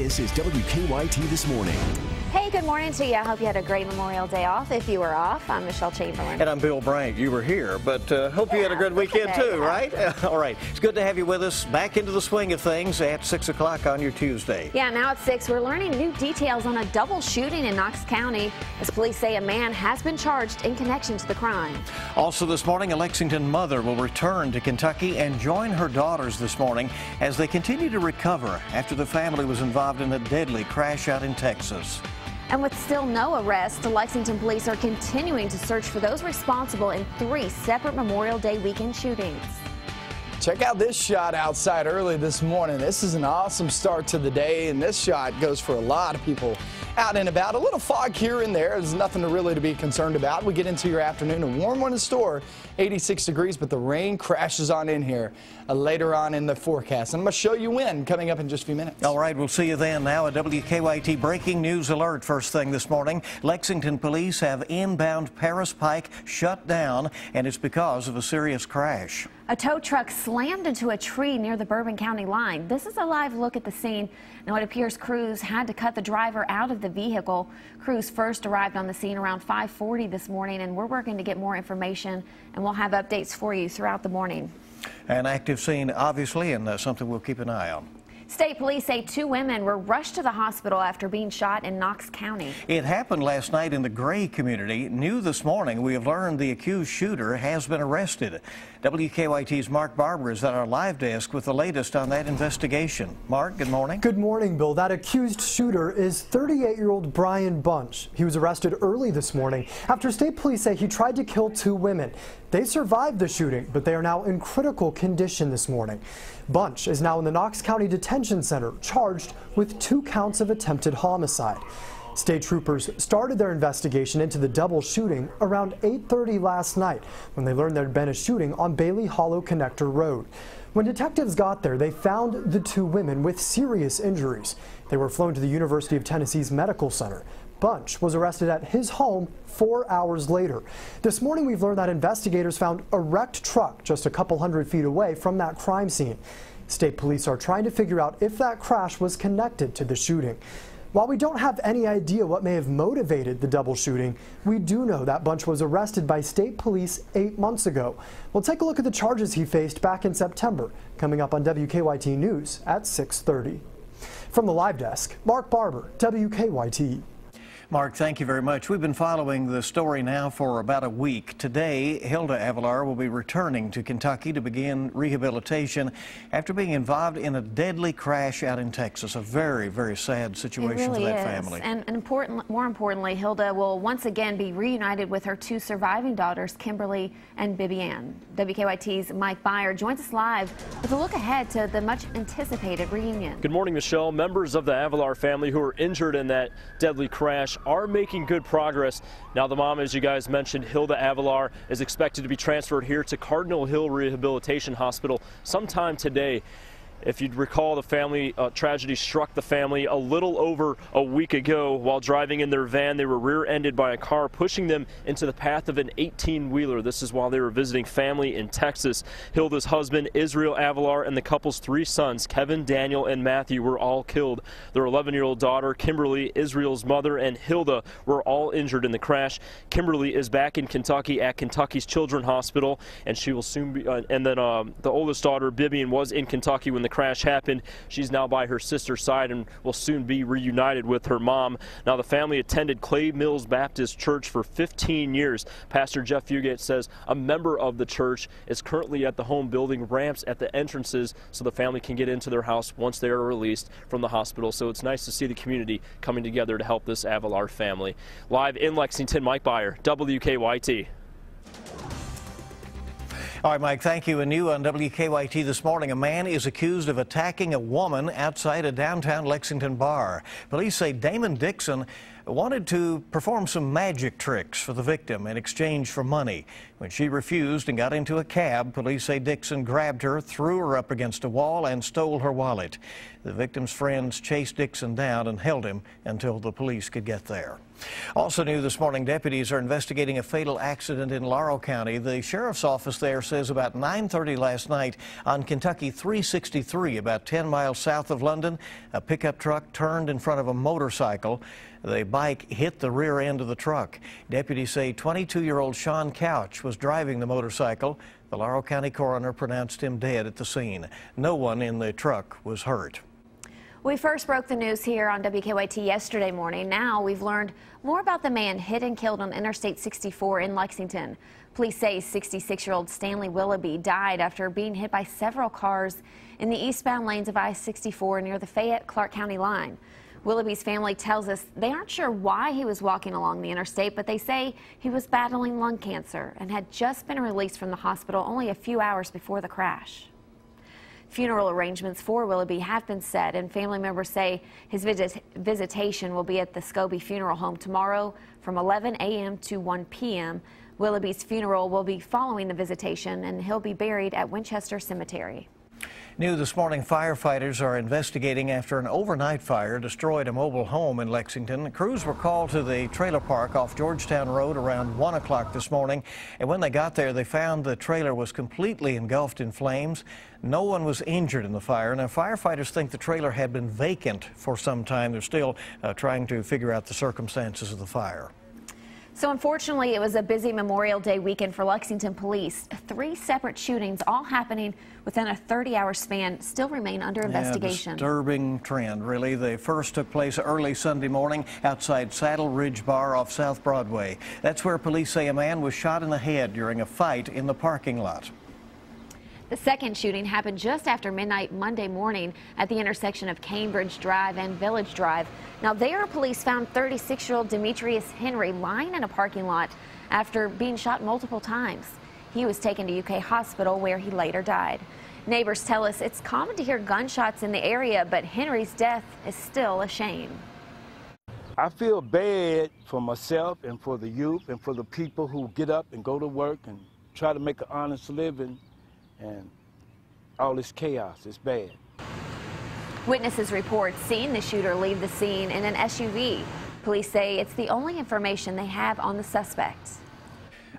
This is WKYT This Morning. Hey, good morning to you. I hope you had a great Memorial Day off. If you were off, I'm Michelle Chamberlain. And I'm Bill Brank. You were here, but hope you had a good weekend too, right? All right. It's good to have you with us. Back into the swing of things at 6 o'clock on your Tuesday. Yeah, now at 6, we're learning new details on a double shooting in Knox County, as police say a man has been charged in connection to the crime. Also this morning, a Lexington mother will return to Kentucky and join her daughters this morning as they continue to recover after the family was involved in a deadly crash out in Texas. And with still no arrests, the Lexington police are continuing to search for those responsible in 3 separate Memorial Day weekend shootings. Check out this shot outside early this morning. This is an awesome start to the day, and this shot goes for a lot of people out and about. A little fog here and there. There's nothing really to be concerned about. We get into your afternoon, a warm one in store, 86 degrees, but the rain crashes on in here later on in the forecast. And I'm going to show you when coming up in just a few minutes. All right, we'll see you then. Now a WKYT breaking news alert first thing this morning. Lexington police have inbound Paris Pike shut down, and it's because of a serious crash. A tow truck slammed into a tree near the Bourbon County line. This is a live look at the scene. Now it appears crews had to cut the driver out of the vehicle. Crews first arrived on the scene around 5:40 this morning, and we're working to get more information, and we'll have updates for you throughout the morning. An active scene, obviously, and something we'll keep an eye on. State police say 2 women were rushed to the hospital after being shot in Knox County. It happened last night in the Gray community. New this morning, we have learned the accused shooter has been arrested. WKYT's Mark Barber is at our live desk with the latest on that investigation. Mark, good morning. Good morning, Bill. That accused shooter is 38-year-old Brian Bunch. He was arrested early this morning after state police say he tried to kill 2 women. They survived the shooting, but they are now in critical condition this morning. Bunch is now in the Knox County Detention Center, charged with 2 counts of attempted homicide. State troopers started their investigation into the double shooting around 8:30 last night when they learned there had been a shooting on Bailey Hollow Connector Road. When detectives got there, they found the 2 women with serious injuries. They were flown to the University of Tennessee's Medical Center. Bunch was arrested at his home 4 hours later. This morning we've learned that investigators found a wrecked truck just a couple hundred feet away from that crime scene. State police are trying to figure out if that crash was connected to the shooting. While we don't have any idea what may have motivated the double shooting, we do know that Bunch was arrested by state police 8 months ago. We'll take a look at the charges he faced back in September, coming up on WKYT News at 6:30. From the live desk, Mark Barber, WKYT. Mark, thank you very much. We've been following the story now for about a week. Today, Hilda Avalar will be returning to Kentucky to begin rehabilitation after being involved in a deadly crash out in Texas. A very, very sad situation for that family. And more importantly, Hilda will once again be reunited with her 2 surviving daughters, Kimberly and Bibi Ann. WKYT's Mike Byer joins us live with a look ahead to the much anticipated reunion. Good morning, Michelle. Members of the Avalar family who were injured in that deadly crash are making good progress. Now the mom, as you guys mentioned, Hilda Avalar, is expected to be transferred here to Cardinal Hill Rehabilitation Hospital sometime today. If you'd recall, the family tragedy struck the family a little over a week ago. While driving in their van, they were rear-ended by a car, pushing them into the path of an 18-wheeler. This is while they were visiting family in Texas. Hilda's husband, Israel Avalar, and the couple's 3 sons, Kevin, Daniel, and Matthew, were all killed. Their 11-year-old daughter, Kimberly, Israel's mother, and Hilda were all injured in the crash. Kimberly is back in Kentucky at Kentucky's Children's Hospital, and she will soon be, and then the oldest daughter, Bibian, was in Kentucky when the crash happened. She's now by her sister's side and will soon be reunited with her mom. Now the family attended Clay Mills Baptist Church for 15 years. Pastor Jeff Fugate says a member of the church is currently at the home building ramps at the entrances so the family can get into their house once they are released from the hospital. So it's nice to see the community coming together to help this Avalar family. Live in Lexington, Mike Byer, WKYT. All right, Mike, thank you. And new on WKYT this morning, a man is accused of attacking a woman outside a downtown Lexington bar. Police say Damon Dixon wanted to perform some magic tricks for the victim in exchange for money. When she refused and got into a cab, police say Dixon grabbed her, threw her up against a wall, and stole her wallet. The victim's friends chased Dixon down and held him until the police could get there. Also new this morning, deputies are investigating a fatal accident in Laurel County. The sheriff's office there says about 9:30 last night on Kentucky 363, about 10 miles south of London, a pickup truck turned in front of a motorcycle. The bike hit the rear end of the truck. Deputies say 22-year-old Sean Couch was driving the motorcycle. The Laurel County coroner pronounced him dead at the scene. No one in the truck was hurt. We first broke the news here on WKYT yesterday morning. Now we've learned more about the man hit and killed on Interstate 64 in Lexington. Police say 66-year-old Stanley Willoughby died after being hit by several cars in the eastbound lanes of I-64 near the Fayette-Clark County line. Willoughby's family tells us they aren't sure why he was walking along the interstate, but they say he was battling lung cancer and had just been released from the hospital only a few hours before the crash. Funeral arrangements for Willoughby have been set, and family members say his visitation will be at the Scobie Funeral Home tomorrow from 11 a.m. to 1 p.m. Willoughby's funeral will be following the visitation, and he'll be buried at Winchester Cemetery. New this morning, firefighters are investigating after an overnight fire destroyed a mobile home in Lexington. Crews were called to the trailer park off Georgetown Road around 1 o'clock this morning, and when they got there, they found the trailer was completely engulfed in flames. No one was injured in the fire. Now, firefighters think the trailer had been vacant for some time. They're still trying to figure out the circumstances of the fire. So unfortunately, it was a busy Memorial Day weekend for Lexington police. 3 separate shootings, all happening within a 30-hour span, still remain under investigation. Disturbing trend, really. The first took place early Sunday morning outside Saddle Ridge Bar off South Broadway. That's where police say a man was shot in the head during a fight in the parking lot. The second shooting happened just after midnight Monday morning at the intersection of Cambridge Drive and Village Drive. Now there, police found 36-year-old Demetrius Henry lying in a parking lot after being shot multiple times. He was taken to UK Hospital where he later died. Neighbors tell us it's common to hear gunshots in the area, but Henry's death is still a shame. I feel bad for myself and for the youth and for the people who get up and go to work and try to make an honest living. And all this chaos is bad. Witnesses report seeing the shooter leave the scene in an SUV. Police say it's the only information they have on the suspect.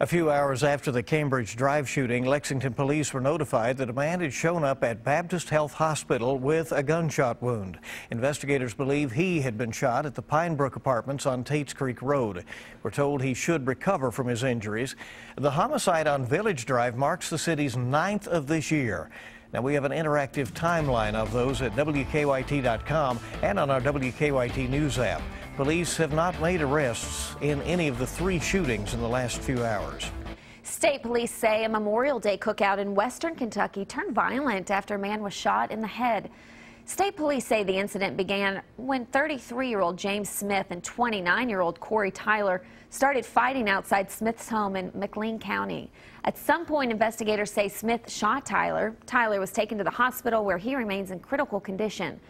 A few hours after the Cambridge Drive shooting, Lexington police were notified that a man had shown up at Baptist Health Hospital with a gunshot wound. Investigators believe he had been shot at the Pine Brook Apartments on Tates Creek Road. We're told he should recover from his injuries. The homicide on Village Drive marks the city's 9th of this year. Now, we have an interactive timeline of those at WKYT.com and on our WKYT News app. Police have not made arrests in any of the 3 shootings in the last few hours. State police say a Memorial Day cookout in western Kentucky turned violent after a man was shot in the head. State police say the incident began when 33-year-old James Smith and 29-year-old Corey Tyler started fighting outside Smith's home in McLean County. At some point, investigators say Smith shot Tyler. Tyler was taken to the hospital where he remains in critical condition.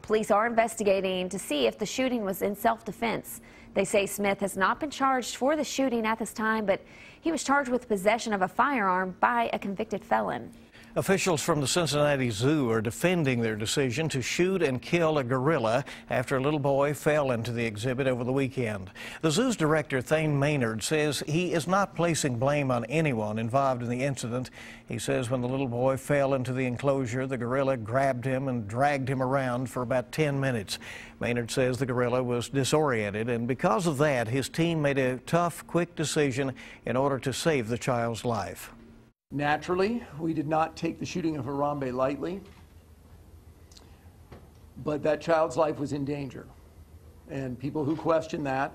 Police are investigating to see if the shooting was in self-defense. They say Smith has not been charged for the shooting at this time, but he was charged with possession of a firearm by a convicted felon. Officials from the Cincinnati Zoo are defending their decision to shoot and kill a gorilla after a little boy fell into the exhibit over the weekend. The zoo's director, Thane Maynard, says he is not placing blame on anyone involved in the incident. He says when the little boy fell into the enclosure, the gorilla grabbed him and dragged him around for about 10 minutes. Maynard says the gorilla was disoriented, and because of that, his team made a tough, quick decision in order to save the child's life. Naturally, we did not take the shooting of Harambe lightly, but that child's life was in danger. And people who question that,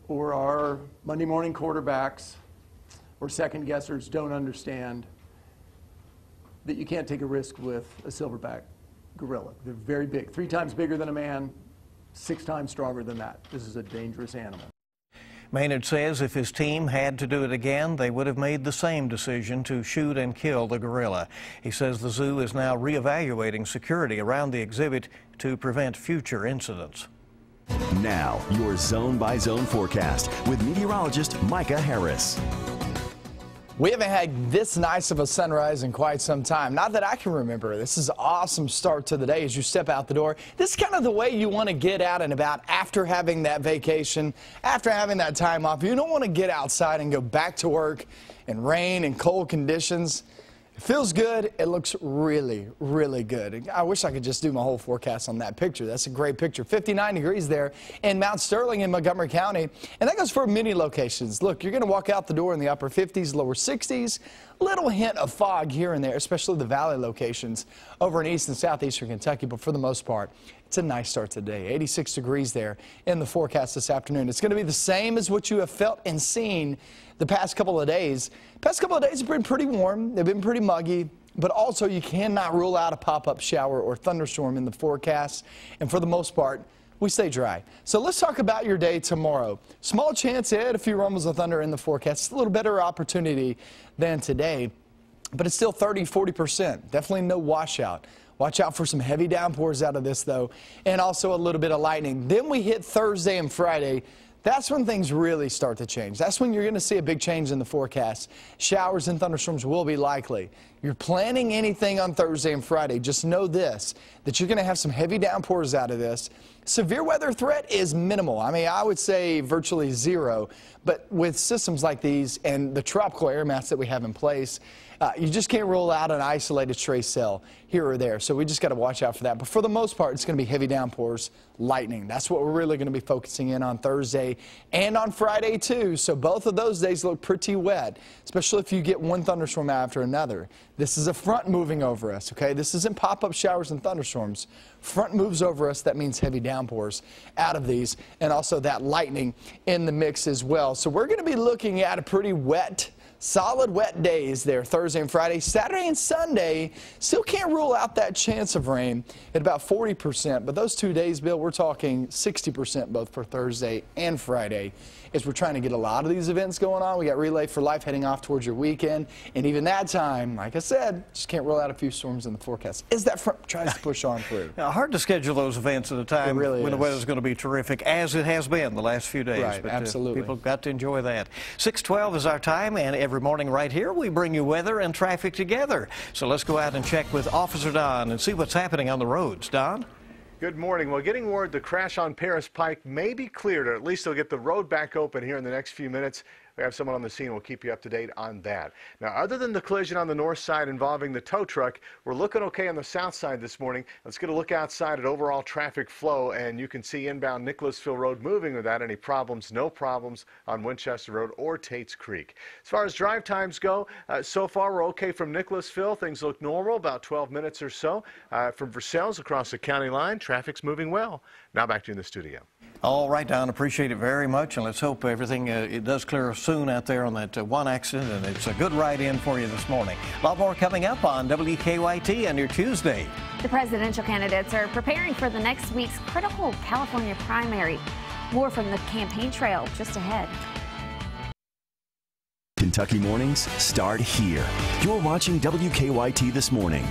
or are Monday morning quarterbacks, or second guessers, don't understand that you can't take a risk with a silverback gorilla. They're very big, 3 times bigger than a man, 6 times stronger than that. This is a dangerous animal. Maynard says if his team had to do it again, they would have made the same decision to shoot and kill the gorilla. He says the zoo is now reevaluating security around the exhibit to prevent future incidents. Now, your zone-by-zone forecast with meteorologist Micah Harris. We haven't had this nice of a sunrise in quite some time. Not that I can remember. This is an awesome start to the day as you step out the door. This is kind of the way you want to get out and about after having that vacation, after having that time off. You don't want to get outside and go back to work in rain and cold conditions. It feels good. It looks really, really good. I wish I could just do my whole forecast on that picture. That's a great picture. 59 degrees there in Mount Sterling in Montgomery County. And that goes for many locations. Look, you're going to walk out the door in the upper 50s, lower 60s. Little hint of fog here and there, especially the valley locations over in east and southeastern Kentucky. But for the most part, it's a nice start to the day. 86 degrees there in the forecast this afternoon. It's going to be the same as what you have felt and seen the past couple of days. Past couple of days have been pretty warm. They've been pretty muggy. But also, you cannot rule out a pop-up shower or thunderstorm in the forecast. And for the most part, we stay dry. So let's talk about your day tomorrow. Small chance at a few rumbles of thunder in the forecast. It's a little better opportunity than today, but it's still 30–40%. Definitely no washout. Watch out for some heavy downpours out of this, though, and also a little bit of lightning. Then we hit Thursday and Friday. That's when things really start to change. That's when you're going to see a big change in the forecast. Showers and thunderstorms will be likely. You're planning anything on Thursday and Friday, just know this, that you're going to have some heavy downpours out of this. Severe weather threat is minimal. I mean, I would say virtually zero. But with systems like these and the tropical air mass that we have in place, you just can't rule out an isolated stray cell here or there. So we just got to watch out for that. But for the most part, it's going to be heavy downpours, lightning. That's what we're really going to be focusing in on Thursday and on Friday, too. So both of those days look pretty wet, especially if you get one thunderstorm after another. This is a front moving over us, okay? This isn't pop-up showers and thunderstorms. Front moves over us. That means heavy downpours out of these, and also that lightning in the mix as well. So we're going to be looking at a pretty wet, solid wet days there Thursday and Friday. Saturday and Sunday, still can't rule out that chance of rain at about 40%. But those 2 days, Bill, we're talking 60% both for Thursday and Friday as we're trying to get a lot of these events going on. We got Relay for Life heading off towards your weekend. And even that time, like I said, just can't rule out a few storms in the forecast as that front tries to push on through. Now, hard to schedule those events at a time when the weather's going to be terrific, as it has been the last few days. Right, but, absolutely. People got to enjoy that. 6:12 is our time, and every morning right here we bring you weather and traffic together. So let's go out and check with Officer Don and see what's happening on the roads. Don? Good morning. Well, getting word the crash on Paris Pike may be cleared, or at least they'll get the road back open here in the next few minutes. We have someone on the scene. We'll keep you up to date on that. Now, other than the collision on the north side involving the tow truck, we're looking okay on the south side this morning. Let's get a look outside at overall traffic flow, and you can see inbound Nicholasville Road moving without any problems. No problems on Winchester Road or Tate's Creek. As far as drive times go, so far we're okay from Nicholasville. Things look normal, about 12 minutes or so. From Versailles across the county line, traffic's moving well. Now back to you in the studio. All right, Don, appreciate it very much, and let's hope everything it does clear soon out there on that one accident, and it's a good ride in for you this morning. A lot more coming up on WKYT on your Tuesday. The presidential candidates are preparing for the next week's critical California primary. More from the campaign trail just ahead. Kentucky mornings start here. You're watching WKYT This Morning.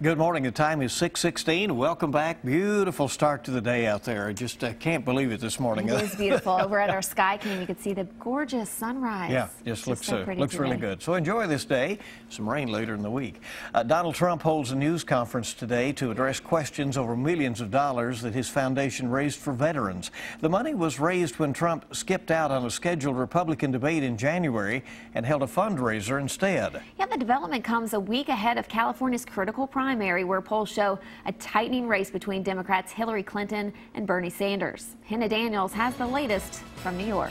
Good morning. The time is 6:16. Welcome back. Beautiful start to the day out there. I just can't believe it this morning. It is beautiful. Over at our sky cam, you can see the gorgeous sunrise. Yeah, just looks so really good. So enjoy this day. Some rain later in the week. Donald Trump holds a news conference today to address questions over millions of dollars that his foundation raised for veterans. The money was raised when Trump skipped out on a scheduled Republican debate in January and held a fundraiser instead. Yeah, the development comes a week ahead of California's critical primary, where polls show a tightening race between Democrats Hillary Clinton and Bernie Sanders. Hannah Daniels has the latest from New York.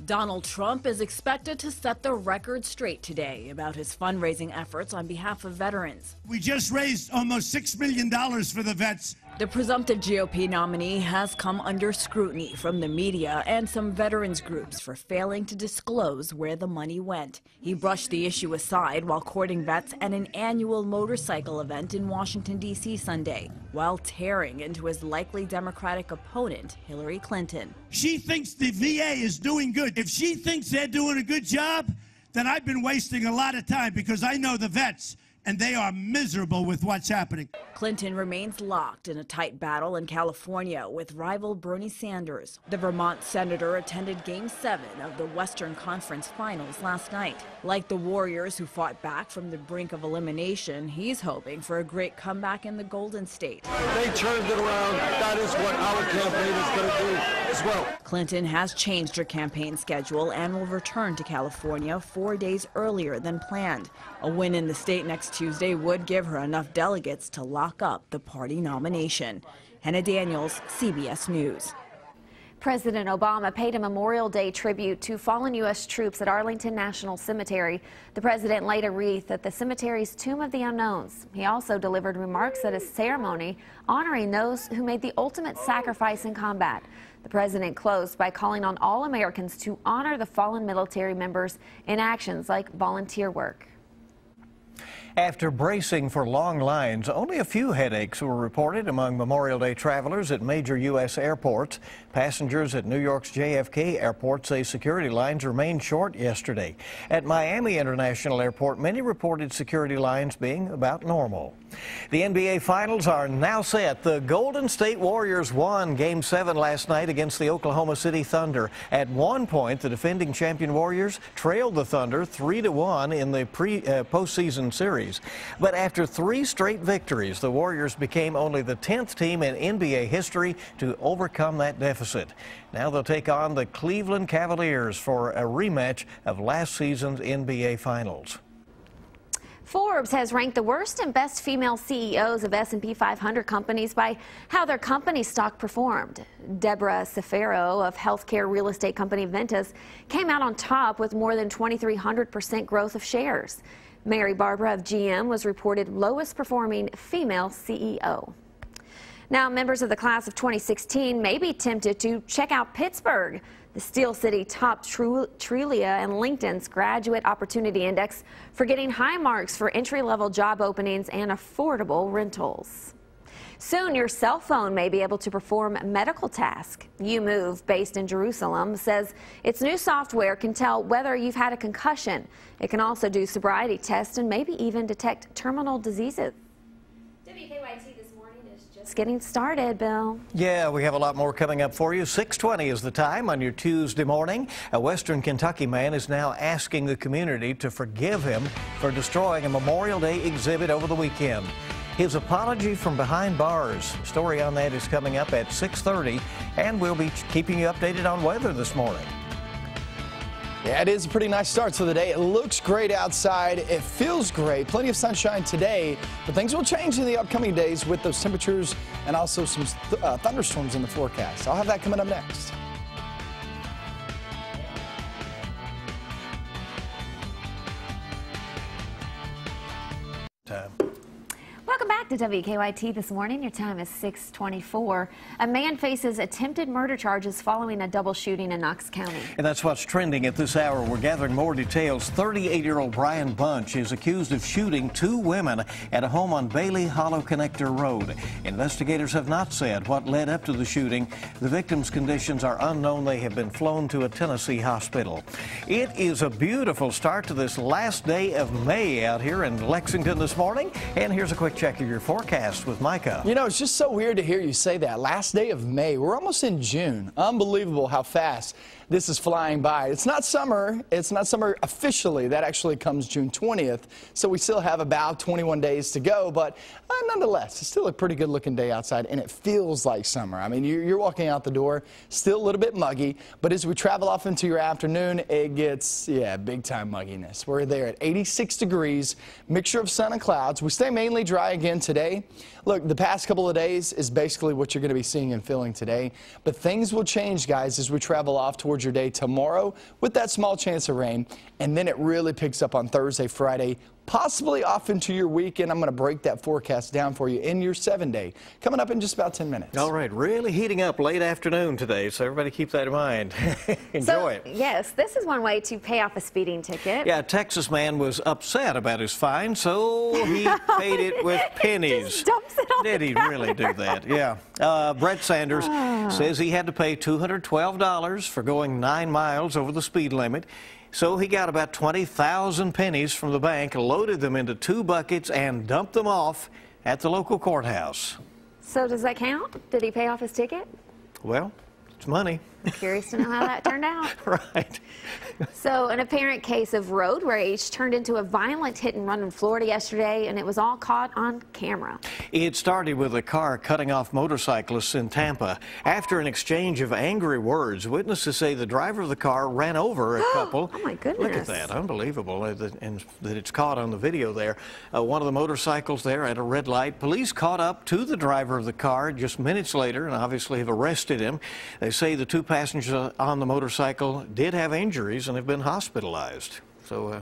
Donald Trump is expected to set the record straight today about his fundraising efforts on behalf of veterans. We just raised almost $6 million for the vets. The presumptive GOP nominee has come under scrutiny from the media and some veterans groups for failing to disclose where the money went. He brushed the issue aside while courting vets at an annual motorcycle event in Washington, D.C. Sunday, while tearing into his likely Democratic opponent, Hillary Clinton. She thinks the VA is doing good. If she thinks they're doing a good job, then I've been wasting a lot of time, because I know the vets and they are miserable with what's happening. Clinton remains locked in a tight battle in California with rival Bernie Sanders. The Vermont senator attended Game 7 of the Western Conference Finals last night. Like the Warriors, who fought back from the brink of elimination, he's hoping for a great comeback in the Golden State. They turned it around. That is what our campaign is going to do as well. Clinton has changed her campaign schedule and will return to California 4 days earlier than planned. A win in the state next Tuesday would give her enough delegates to lock up the party nomination. Hannah Daniels, CBS News. President Obama paid a Memorial Day tribute to fallen U.S. troops at Arlington National Cemetery. The president laid a wreath at the cemetery's Tomb of the Unknowns. He also delivered remarks at a ceremony honoring those who made the ultimate sacrifice in combat. The president closed by calling on all Americans to honor the fallen military members in actions like volunteer work. After bracing for long lines, only a few headaches were reported among Memorial Day travelers at major U.S. airports. Passengers at New York's JFK Airport say security lines remained short yesterday. At Miami International Airport, many reported security lines being about normal. The NBA Finals are now set. The Golden State Warriors won Game 7 last night against the Oklahoma City Thunder. At one point, the defending champion Warriors trailed the Thunder 3-1 in the postseason series. But after 3 straight victories, the Warriors became only the 10th team in NBA history to overcome that deficit. Now they'll take on the Cleveland Cavaliers for a rematch of last season's NBA Finals. Forbes has ranked the worst and best female CEOs of S&P 500 companies by how their company stock performed. Deborah Cefaro of healthcare real estate company Ventas came out on top with more than 2,300% growth of shares. Mary Barbara of GM was reported lowest performing female CEO. Now, members of the class of 2016 may be tempted to check out Pittsburgh. The Steel City topped Trulia and LinkedIn's Graduate Opportunity Index for getting high marks for entry-level job openings and affordable rentals. Soon, your cell phone may be able to perform medical tasks. YouMove, based in Jerusalem, says its new software can tell whether you've had a concussion. It can also do sobriety tests and maybe even detect terminal diseases. WKYT this morning is just getting started, Bill. Yeah, we have a lot more coming up for you. 6:20 is the time on your Tuesday morning. A Western Kentucky man is now asking the community to forgive him for destroying a Memorial Day exhibit over the weekend. His apology from behind bars. Story on that is coming up at 6:30, and we'll be keeping you updated on weather this morning. Yeah, it is a pretty nice start to the day. It looks great outside. It feels great. Plenty of sunshine today, but things will change in the upcoming days with those temperatures and also some thunderstorms in the forecast. I'll have that coming up next. Welcome back to WKYT this morning. Your time is 6:24. A man faces attempted murder charges following a double shooting in Knox County. And that's what's trending at this hour. We're gathering more details. 38-year-old Brian Bunch is accused of shooting 2 women at a home on Bailey Hollow Connector Road. Investigators have not said what led up to the shooting. The victims' conditions are unknown. They have been flown to a Tennessee hospital. It is a beautiful start to this last day of May out here in Lexington this morning. And here's a quick check of your forecast with Micah. You know, it's just so weird to hear you say that. Last day of May. We're almost in June. Unbelievable how fast this is flying by. It's not summer. It's not summer officially. That actually comes June 20th. So we still have about 21 days to go. But nonetheless, it's still a pretty good looking day outside, and it feels like summer. I mean, you're walking out the door, still a little bit muggy. But as we travel off into your afternoon, it gets, big time mugginess. We're there at 86 degrees, mixture of sun and clouds. We stay mainly dry again today. Look, the past couple of days is basically what you're going to be seeing and feeling today. But things will change, guys, as we travel off towards your day tomorrow with that small chance of rain. And then it really picks up on Thursday, Friday, possibly off into your weekend. I'm going to break that forecast down for you in your 7-day. Coming up in just about 10 minutes. All right, really heating up late afternoon today, so everybody keep that in mind. Enjoy it. Yes, this is one way to pay off a speeding ticket. Yeah, a Texas man was upset about his fine, so he paid it with pennies. Just dumps it on Did he really do that? Yeah. Brett Sanders says he had to pay $212 for going 9 miles over the speed limit. So he got about 20,000 pennies from the bank, loaded them into 2 buckets, and dumped them off at the local courthouse. So does that count? Did he pay off his ticket? Well, it's money. I'm curious to know how that turned out. Right. So an apparent case of road rage turned into a violent hit and run in Florida yesterday, and it was all caught on camera. It started with a car cutting off motorcyclists in Tampa. After an exchange of angry words, witnesses say the driver of the car ran over a couple. Oh, my goodness. Look at that. Unbelievable. And that it's caught on the video there. One of the motorcycles there at a red light. Police caught up to the driver of the car just minutes later and obviously have arrested him. They say the 2 passengers on the motorcycle did have injuries and have been hospitalized. So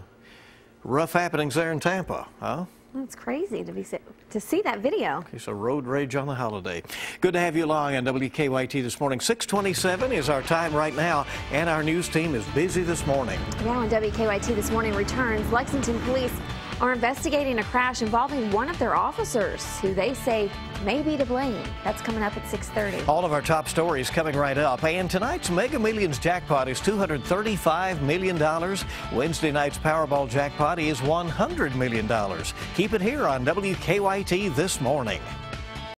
rough happenings there in Tampa, huh? That's crazy to see that video. Okay, so road rage on the holiday. Good to have you along on WKYT this morning. 6:27 is our time right now, and our news team is busy this morning. Yeah, when WKYT This Morning returns, Lexington police are investigating a crash involving one of their officers, who they say may be to blame. That's coming up at 6:30. All of our top stories coming right up. And tonight's Mega Millions jackpot is $235 million. Wednesday night's Powerball jackpot is $100 million. Keep it here on WKYT This Morning.